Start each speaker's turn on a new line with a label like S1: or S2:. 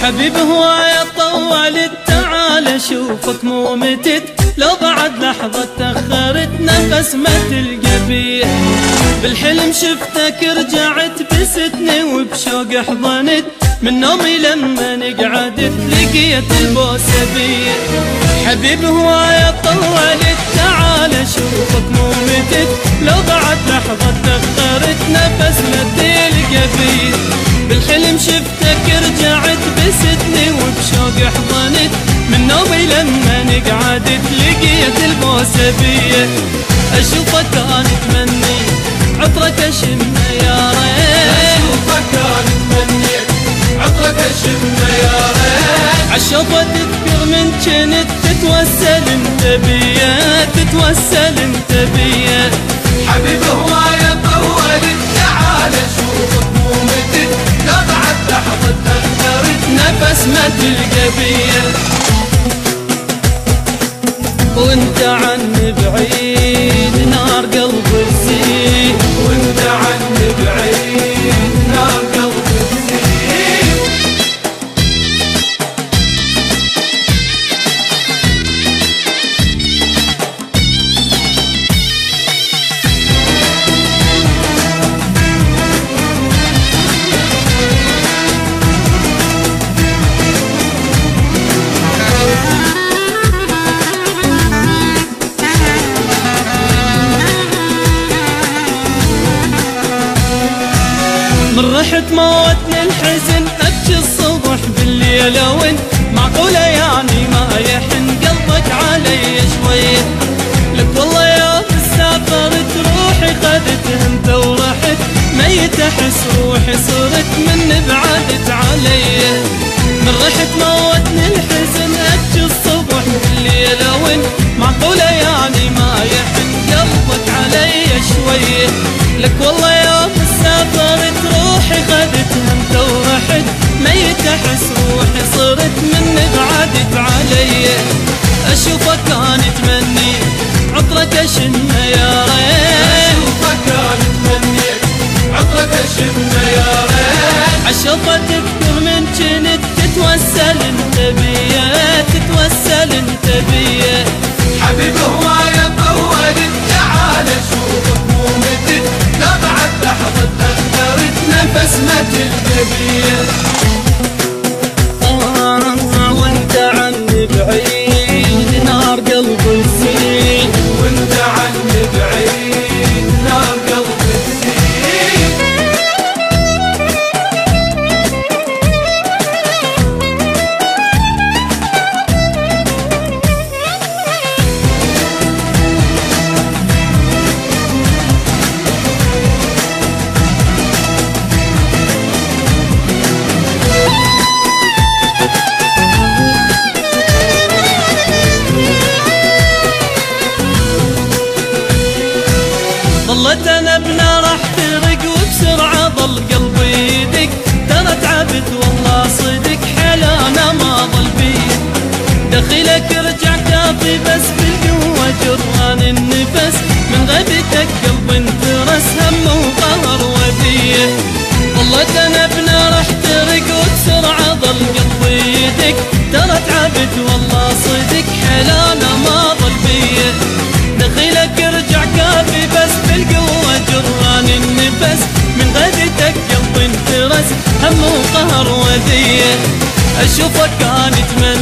S1: حبيب هواية طولت تعال اشوفك مو متت، لو بعد لحظة تأخرت نفس ما تلقى بيه. بالحلم شفتك رجعت بستني وبشوق حضنت، من نومي لما نقعدت لقيت البوسة بيه. حبيب هواية طولت تعال اشوفك مو متت، لو بعد لحظة تأخرت نفس ما تلقى بيه. بالحلم شفتك رجعت بستني وبشوق حضنت، من نومي لما نقعدت لقيت البوسة بيه. اشوفك انا اتمني عطرك اشمه يا ريت،
S2: اشوفك انا اتمني عطرك اشمه يا ريت.
S1: عالشوفة تذكر من جنت تتوسل انت بيا، تتوسل انت بيا.
S2: حبيب هواية طولت تعال اشوفك مو متت، لو بعد لحظة تأخرت
S1: نفس ما تلقى بيا. وانت عني بعيد نار قلبي تزيد،
S2: وانت عني بعيد نار قلبي تزيد.
S1: من رحت موتني الحزن ابكي الصبح بالليل وانت معقولة يعني ما يحن قلبك علي شوية. لك والله يا سافرت روحي خذت انت ورحت، ميت احس روحي صرت من بعدت علي. من رحت موتني الحزن ابكي الصبح بالليل وانت معقولة يعني ما يحن قلبك علي شوية. لك والله يا سافرت روحي خذتها انت ورحت، ميت احس روحي صرت من بعدت علي. اشوفك انا اتمني عطرك اشمه يا ريت،
S2: اشوفك انا اتمني عطرك اشمه يا ريت.
S1: عالشوفة تذكر من جنت تتوسل انت بيا، تتوسل انت بيا.
S2: حبيب هواية طولت تعال اشوفك مو متت، لو بعد لحظة تأخرت نفس ما تلقى بيه.
S1: وانت عني بعيد نار قلبي تزيد،
S2: وانت عني بعيد نار قلبي تزيد.
S1: ظلت انا بنا راح ترق وبسرعة ظل قلبي يدق، ترى تعبت والله صدق حيل انا ما ظل بي. دخيلك رجع كافي بس بالقوة جران النفس، من غيبتك قلبي انترس هم وقهر وديه. ظلت انا بنا راح ترق وبسرعة ظل قلبي يدق، ترى تعبت والله صدق حيل انا ما ظل بي. دخيلك رجع كافي بس بالقوة جران النفس، من غيرتك قلبي انترس هم وقهر وذيه. اشوفك انا اتمنى